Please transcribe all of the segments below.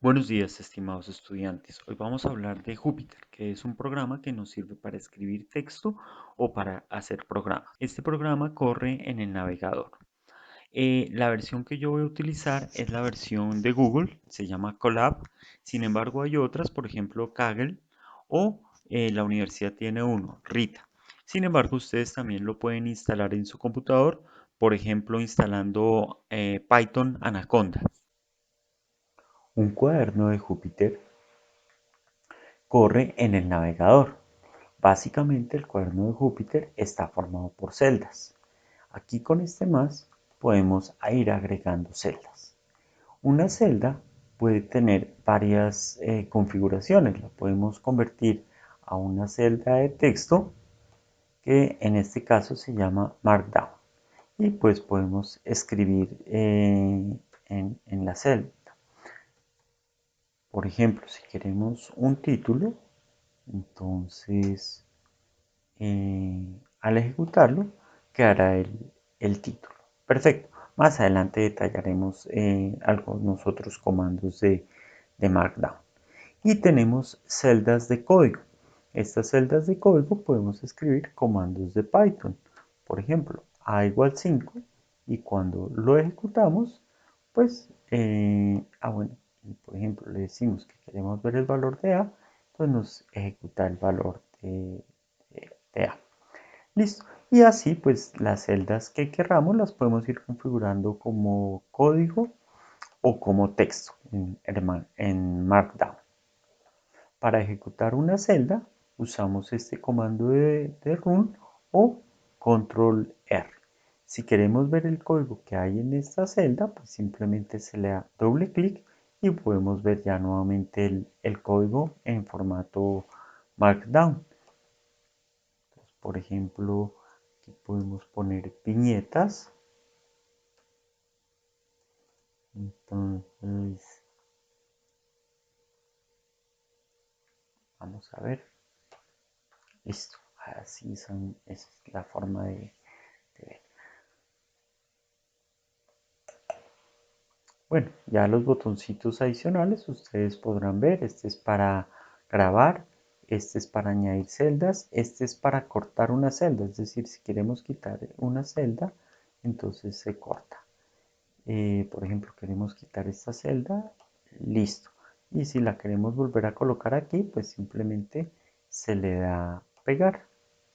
Buenos días, estimados estudiantes. Hoy vamos a hablar de Jupyter, que es un programa que nos sirve para escribir texto o para hacer programa. Este programa corre en el navegador. La versión que yo voy a utilizar es la versión de Google, se llama Colab. Sin embargo, hay otras, por ejemplo, Kaggle o la universidad tiene uno, Rita. Sin embargo, ustedes también lo pueden instalar en su computador, por ejemplo, instalando Python Anaconda. Un cuaderno de Júpiter corre en el navegador. Básicamente el cuaderno de Júpiter está formado por celdas. Aquí con este más podemos ir agregando celdas. Una celda puede tener varias configuraciones. La podemos convertir a una celda de texto que en este caso se llama Markdown. Y pues podemos escribir en la celda. Por ejemplo, si queremos un título, entonces al ejecutarlo quedará el título. Perfecto. Más adelante detallaremos algunos otros comandos de Markdown. Y tenemos celdas de código. Estas celdas de código podemos escribir comandos de Python. Por ejemplo, a igual 5 y cuando lo ejecutamos, pues, bueno, por ejemplo, le decimos que queremos ver el valor de A, pues nos ejecuta el valor de A. Listo. Y así, pues, las celdas que queramos las podemos ir configurando como código o como texto en Markdown. Para ejecutar una celda, usamos este comando de run o control R. Si queremos ver el código que hay en esta celda, pues simplemente se le da doble clic y podemos ver ya nuevamente el código en formato Markdown. Entonces, por ejemplo, aquí podemos poner viñetas. Entonces, vamos a ver. Listo. Así son, esa es la forma de ver. Bueno, ya los botoncitos adicionales ustedes podrán ver. Este es para grabar, este es para añadir celdas, este es para cortar una celda. Es decir, si queremos quitar una celda, entonces se corta. Por ejemplo, queremos quitar esta celda, listo. Y si la queremos volver a colocar aquí, pues simplemente se le da pegar.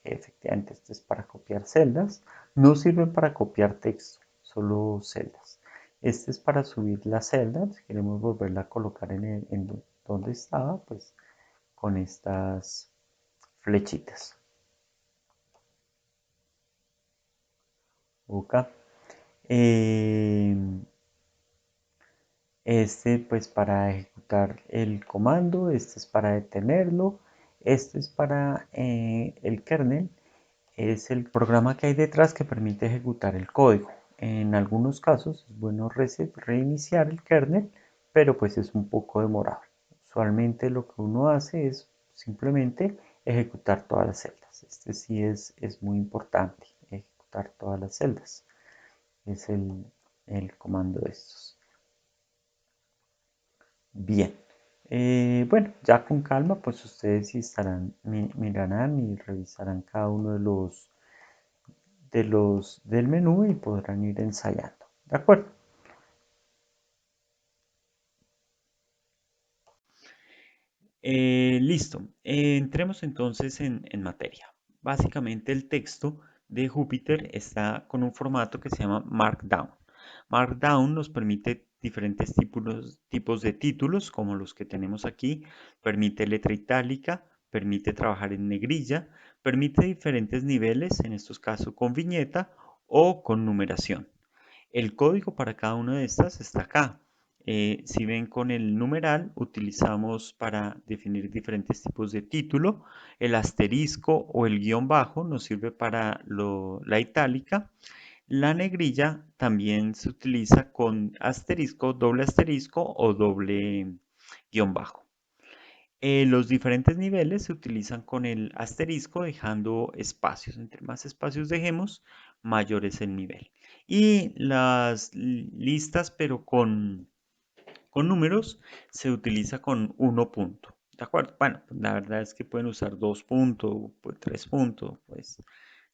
Efectivamente, este es para copiar celdas. No sirven para copiar texto, solo celdas. Este es para subir la celda. Si queremos volverla a colocar en donde estaba, pues con estas flechitas. Ok. Eh, Este pues para ejecutar el comando, este es para detenerlo, este es para el kernel, es el programa que hay detrás que permite ejecutar el código. En algunos casos es bueno reiniciar el kernel, pero pues es un poco demorado. Usualmente lo que uno hace es simplemente ejecutar todas las celdas. Este sí es muy importante, ejecutar todas las celdas. Es el comando de estos. Bien. Bueno, ya con calma, pues ustedes estarán, mirarán y revisarán cada uno de los del menú y podrán ir ensayando. ¿De acuerdo? Listo. Entremos entonces en materia. Básicamente el texto de Jupyter está con un formato que se llama Markdown. Markdown nos permite diferentes tipos de títulos, como los que tenemos aquí. Permite letra itálica, permite trabajar en negrilla, permite diferentes niveles, en estos casos con viñeta o con numeración. El código para cada una de estas está acá. Si ven con el numeral, utilizamos para definir diferentes tipos de título. El asterisco o el guión bajo nos sirve para la itálica. La negrilla también se utiliza con asterisco o doble guión bajo. Los diferentes niveles se utilizan con el asterisco dejando espacios. Entre más espacios dejemos, mayor es el nivel. Y las listas, pero Con números se utiliza con 1 punto. ¿De acuerdo? Bueno, la verdad es que pueden usar 2 puntos, pues 3 puntos, pues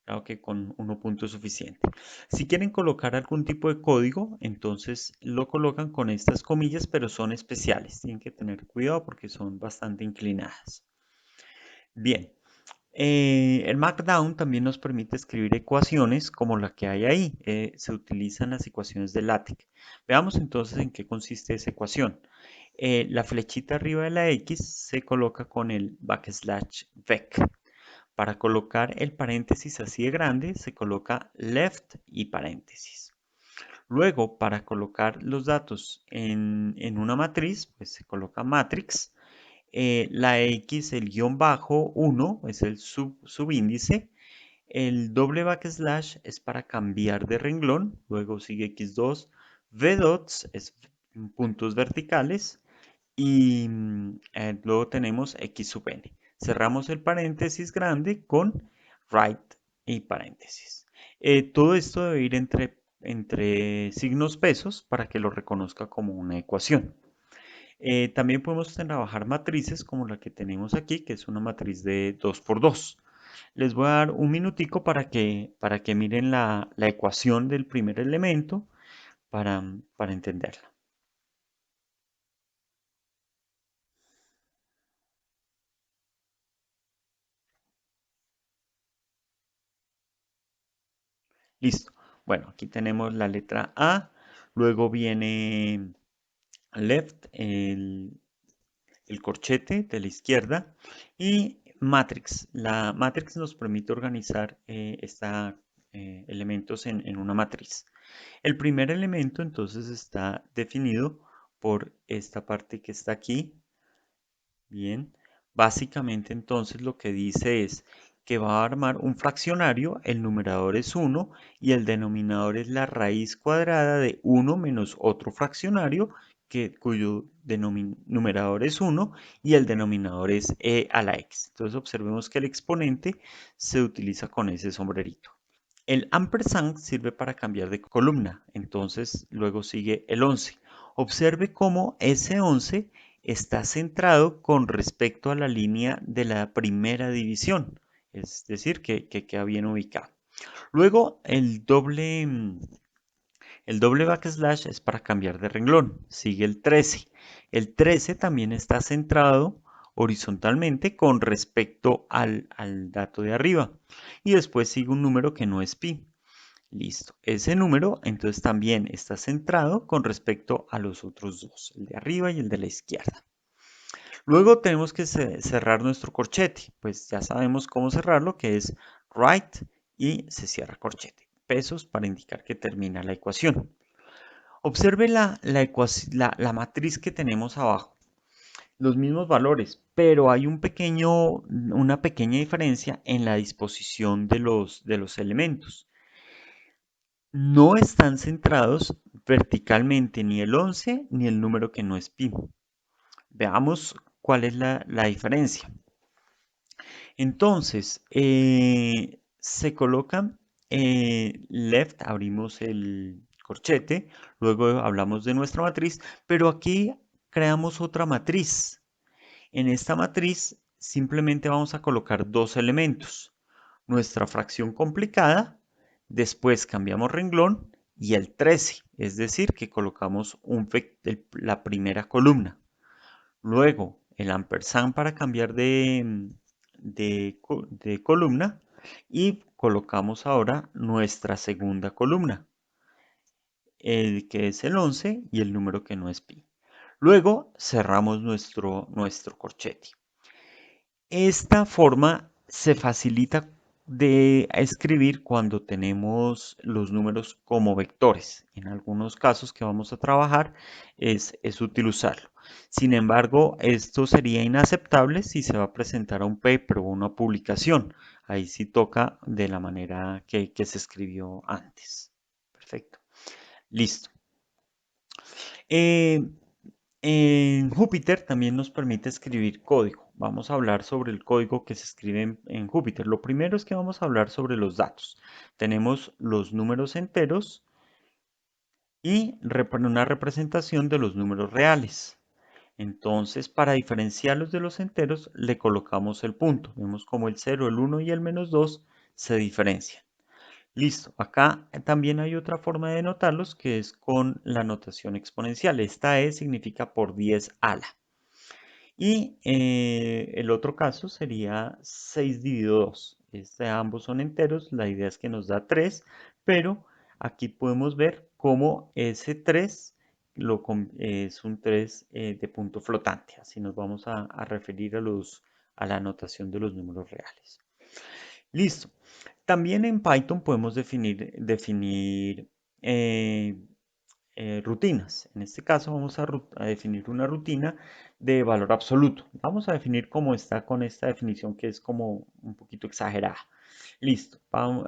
claro que con 1 punto es suficiente. Si quieren colocar algún tipo de código, entonces lo colocan con estas comillas, pero son especiales. Tienen que tener cuidado porque son bastante inclinadas. Bien, el Markdown también nos permite escribir ecuaciones como la que hay ahí. Se utilizan las ecuaciones de LaTeX. Veamos entonces en qué consiste esa ecuación. La flechita arriba de la X se coloca con el backslash vec. Para colocar el paréntesis así de grande, se coloca left y paréntesis. Luego, para colocar los datos en una matriz, pues se coloca matrix. La X, el guión bajo 1, es el subíndice. El doble backslash es para cambiar de renglón. Luego sigue X2. V dots es puntos verticales. Y luego tenemos X sub n. Cerramos el paréntesis grande con right y paréntesis. Todo esto debe ir entre signos pesos para que lo reconozca como una ecuación. También podemos trabajar matrices como la que tenemos aquí, que es una matriz de 2 por 2. Les voy a dar un minutico para que miren la ecuación del primer elemento para entenderla. Listo. Bueno, aquí tenemos la letra A, luego viene left, el corchete de la izquierda, y matrix. La matrix nos permite organizar elementos en una matriz. El primer elemento entonces está definido por esta parte que está aquí. Bien, básicamente entonces lo que dice es que va a armar un fraccionario, el numerador es 1 y el denominador es la raíz cuadrada de 1 menos otro fraccionario cuyo numerador es 1 y el denominador es e a la x. Entonces observemos que el exponente se utiliza con ese sombrerito. El ampersand sirve para cambiar de columna, entonces luego sigue el 11. Observe cómo ese 11 está centrado con respecto a la línea de la primera división, es decir, que queda bien ubicado. Luego el doble backslash es para cambiar de renglón, sigue el 13. El 13 también está centrado horizontalmente con respecto al dato de arriba. Y después sigue un número que no es pi. Listo. Ese número entonces también está centrado con respecto a los otros dos, el de arriba y el de la izquierda. Luego tenemos que cerrar nuestro corchete. Pues ya sabemos cómo cerrarlo, que es right y se cierra corchete. Pesos para indicar que termina la ecuación. Observe la matriz que tenemos abajo. Los mismos valores, pero hay una pequeña diferencia en la disposición de los elementos. No están centrados verticalmente ni el 11 ni el número que no es pi. Veamos cuál es la diferencia. Entonces, se colocan left, abrimos el corchete, luego hablamos de nuestra matriz, pero aquí creamos otra matriz. En esta matriz simplemente vamos a colocar dos elementos. Nuestra fracción complicada, después cambiamos renglón y el 13, es decir, que colocamos la primera columna. Luego el ampersand para cambiar de columna y colocamos ahora nuestra segunda columna, que es el 11 y el número que no es pi. Luego cerramos nuestro corchete. Esta forma se facilita de escribir cuando tenemos los números como vectores. En algunos casos que vamos a trabajar es útil usarlo. Sin embargo, esto sería inaceptable si se va a presentar a un paper o una publicación. Ahí sí toca de la manera que se escribió antes. Perfecto. Listo. Eh, en Júpiter también nos permite escribir código. Vamos a hablar sobre el código que se escribe en Júpiter. Lo primero es que vamos a hablar sobre los datos. Tenemos los números enteros y una representación de los números reales. Entonces, para diferenciarlos de los enteros, le colocamos el punto. Vemos como el 0, el 1 y el -2 se diferencian. Listo. Acá también hay otra forma de notarlos que es con la notación exponencial. Esta E significa por 10 ala. Y el otro caso sería 6 dividido 2. Ambos son enteros, la idea es que nos da 3, pero aquí podemos ver cómo ese 3 es un 3 de punto flotante. Así nos vamos a referir a la notación de los números reales. Listo. También en Python podemos definir eh, rutinas. En este caso vamos a definir una rutina de valor absoluto. Vamos a definir cómo está con esta definición que es como un poquito exagerada. Listo.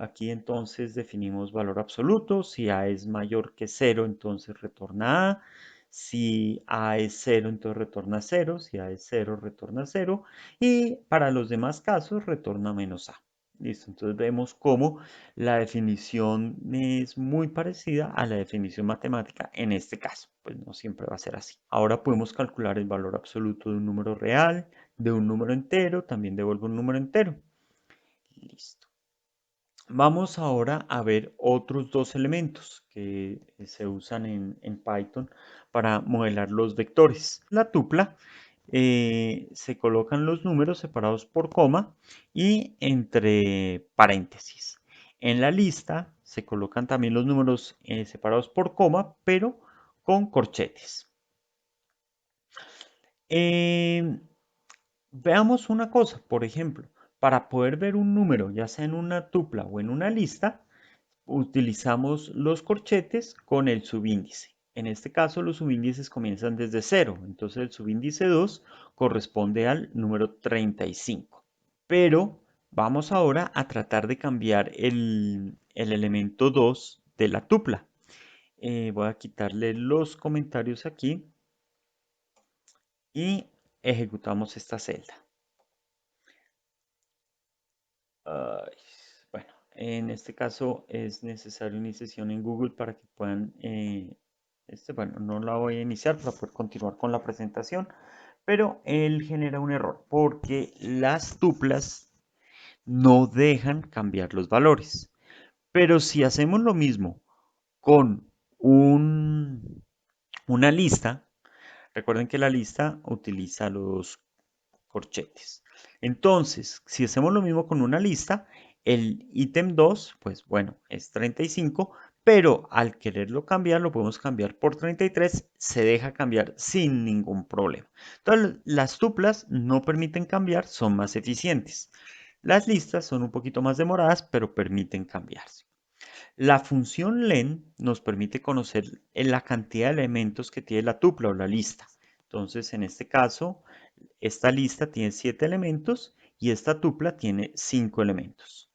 Aquí entonces definimos valor absoluto. Si A es mayor que 0, entonces retorna A. Si A es 0, entonces retorna 0. Si A es 0, retorna 0. Y para los demás casos, retorna menos A. Listo, entonces vemos cómo la definición es muy parecida a la definición matemática en este caso, pues no siempre va a ser así. Ahora podemos calcular el valor absoluto de un número real, de un número entero, también devuelve un número entero. Listo. Vamos ahora a ver otros dos elementos que se usan en Python para modelar los vectores. La tupla se colocan los números separados por coma y entre paréntesis. En la lista se colocan también los números separados por coma, pero con corchetes. Eh, Veamos una cosa, por ejemplo, para poder ver un número, ya sea en una tupla o en una lista, utilizamos los corchetes con el subíndice. En este caso, los subíndices comienzan desde 0, entonces el subíndice 2 corresponde al número 35. Pero vamos ahora a tratar de cambiar el elemento 2 de la tupla. Voy a quitarle los comentarios aquí y ejecutamos esta celda. Ay, bueno, en este caso es necesario iniciación en Google para que puedan, bueno, no la voy a iniciar para poder continuar con la presentación, pero él genera un error porque las tuplas no dejan cambiar los valores. Pero si hacemos lo mismo con una lista, recuerden que la lista utiliza los corchetes. Entonces, si hacemos lo mismo con una lista, el ítem 2, pues bueno, es 35, pero al quererlo cambiar, lo podemos cambiar por 33, se deja cambiar sin ningún problema. Entonces, las tuplas no permiten cambiar, son más eficientes. Las listas son un poquito más demoradas, pero permiten cambiarse. La función len nos permite conocer la cantidad de elementos que tiene la tupla o la lista. Entonces, en este caso, esta lista tiene 7 elementos y esta tupla tiene 5 elementos.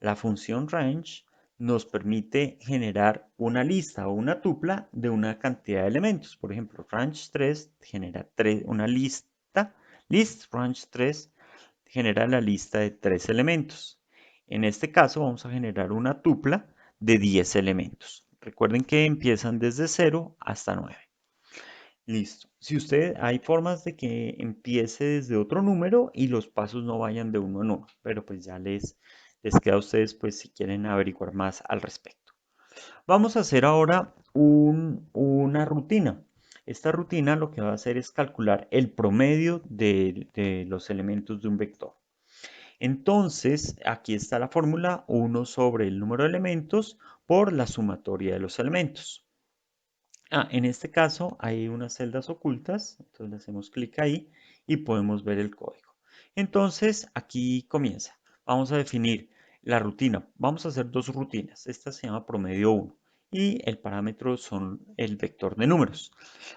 La función range nos permite generar una lista o una tupla de una cantidad de elementos. Por ejemplo, range 3 genera una lista, list range 3 genera la lista de 3 elementos. En este caso vamos a generar una tupla de 10 elementos. Recuerden que empiezan desde 0 hasta 9. Listo. Si usted, hay formas de que empiece desde otro número y los pasos no vayan de uno en uno, pero pues ya les queda a ustedes pues si quieren averiguar más al respecto. Vamos a hacer ahora una rutina. Esta rutina lo que va a hacer es calcular el promedio de los elementos de un vector. Entonces, aquí está la fórmula 1 sobre el número de elementos por la sumatoria de los elementos. En este caso hay unas celdas ocultas, entonces le hacemos clic ahí y podemos ver el código. Entonces aquí comienza. Vamos a definir la rutina. Vamos a hacer dos rutinas. Esta se llama promedio 1 y el parámetro son el vector de números.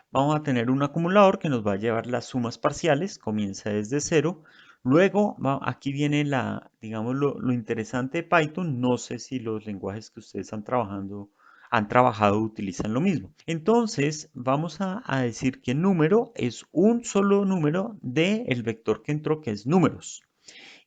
Vamos a tener un acumulador que nos va a llevar las sumas parciales, comienza desde 0. Luego, aquí viene digamos, lo interesante de Python. No sé si los lenguajes que ustedes han trabajado utilizan lo mismo. Entonces, vamos a decir que número es un solo número del vector que entró, que es números.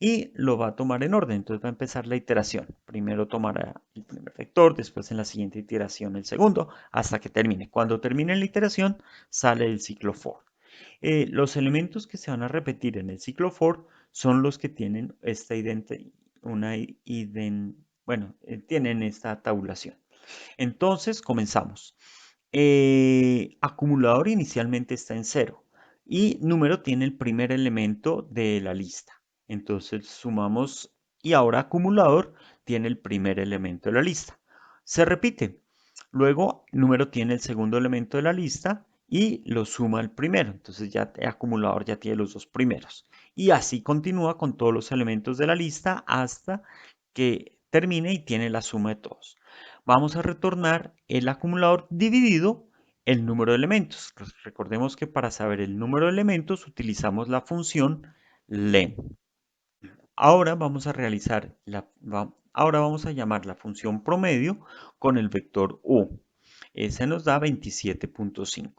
y lo va a tomar en orden. Entonces va a empezar la iteración. Primero tomará el primer vector, después en la siguiente iteración el segundo, hasta que termine. Cuando termine la iteración, sale el ciclo for. Los elementos que se van a repetir en el ciclo for son los que tienen esta tienen esta tabulación. Entonces, comenzamos. Acumulador inicialmente está en 0 y número tiene el primer elemento de la lista. Entonces sumamos y ahora acumulador tiene el primer elemento de la lista. Se repite. Luego número tiene el segundo elemento de la lista y lo suma al primero. Entonces ya el acumulador ya tiene los dos primeros. Y así continúa con todos los elementos de la lista hasta que termine y tiene la suma de todos. Vamos a retornar el acumulador dividido el número de elementos. Recordemos que para saber el número de elementos utilizamos la función len. Ahora vamos a ahora vamos a llamar la función promedio con el vector u. Ese nos da 27.5.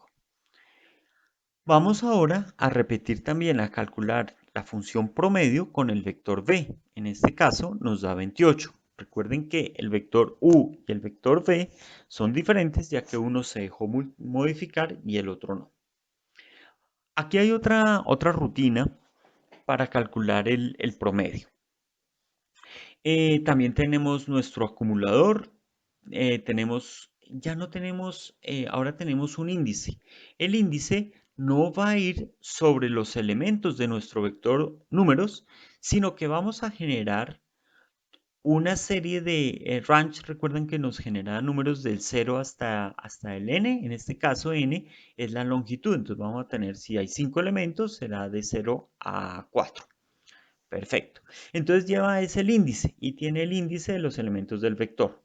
Vamos ahora a repetir también a calcular la función promedio con el vector v. En este caso nos da 28. Recuerden que el vector u y el vector v son diferentes ya que uno se dejó modificar y el otro no. Aquí hay otra rutina para calcular el promedio. También tenemos nuestro acumulador. Ahora tenemos un índice. El índice no va a ir sobre los elementos de nuestro vector números, sino que vamos a generar una serie de range. Recuerden que nos genera números del 0 hasta el n. En este caso, n es la longitud. Entonces vamos a tener, si hay 5 elementos, será de 0 a 4. Perfecto. Entonces lleva ese el índice y tiene el índice de los elementos del vector.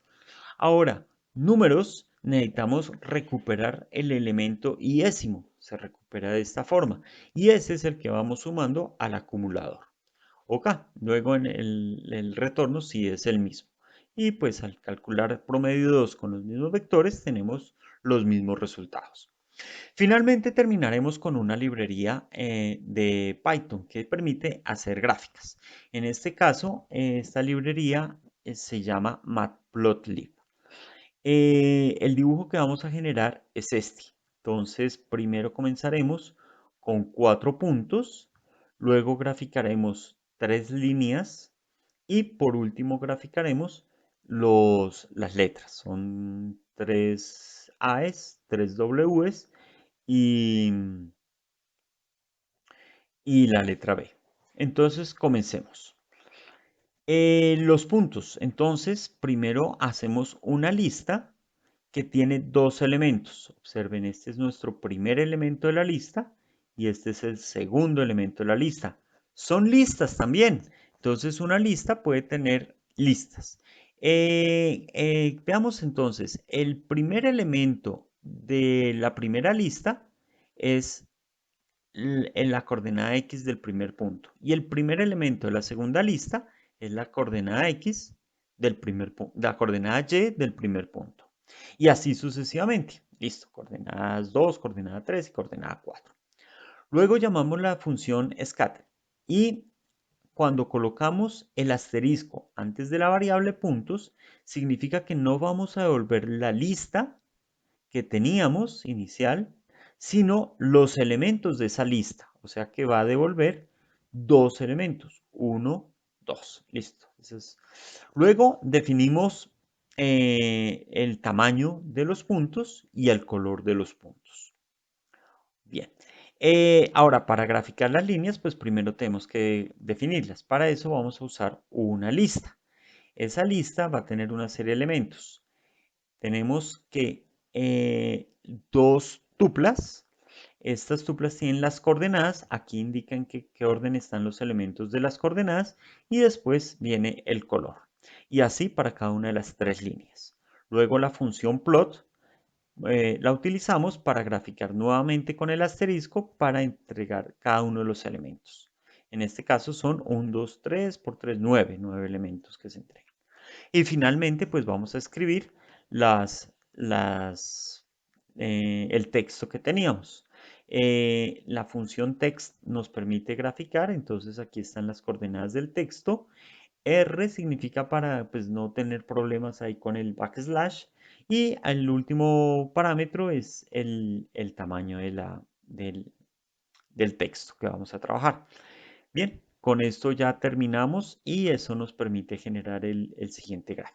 Ahora, números, necesitamos recuperar el elemento iésimo. Se recupera de esta forma. Y ese es el que vamos sumando al acumulador. Ok, luego en el retorno sí es el mismo. Y pues al calcular promedio 2 con los mismos vectores tenemos los mismos resultados. Finalmente terminaremos con una librería de Python que permite hacer gráficas. En este caso, esta librería se llama Matplotlib. El dibujo que vamos a generar es este. Entonces, primero comenzaremos con 4 puntos, luego graficaremos 3 líneas y por último graficaremos las letras. Son 3 A's, 3 W's y, y la letra B. Entonces, comencemos. Los puntos. Entonces, primero hacemos una lista que tiene dos elementos. Observen, este es nuestro primer elemento de la lista y este es el segundo elemento de la lista. Son listas también. Entonces, una lista puede tener listas. Veamos entonces, el primer elemento de la primera lista es en la coordenada X del primer punto. Y el primer elemento de la segunda lista es la coordenada X del primer punto, la coordenada Y del primer punto. Y así sucesivamente. Listo, coordenadas 2, coordenada 3 y coordenada 4. Luego llamamos la función scatter y cuando colocamos el asterisco antes de la variable puntos, significa que no vamos a devolver la lista que teníamos inicial, sino los elementos de esa lista. O sea que va a devolver dos elementos. 1, 2. Listo. Luego definimos el tamaño de los puntos y el color de los puntos. Bien. Ahora, para graficar las líneas, pues primero tenemos que definirlas. Para eso vamos a usar una lista. Esa lista va a tener una serie de elementos. Tenemos que dos tuplas. Estas tuplas tienen las coordenadas. Aquí indican qué orden están los elementos de las coordenadas. Y después viene el color. Y así para cada una de las tres líneas. Luego la función plot la utilizamos para graficar nuevamente con el asterisco para entregar cada uno de los elementos. En este caso son 1, 2, 3 por 3, 9 elementos que se entregan. Y finalmente, pues vamos a escribir el texto que teníamos. La función text nos permite graficar, entonces aquí están las coordenadas del texto. R significa para pues, no tener problemas ahí con el backslash. Y el último parámetro es el tamaño del texto que vamos a trabajar. Bien, con esto ya terminamos y eso nos permite generar el siguiente gráfico.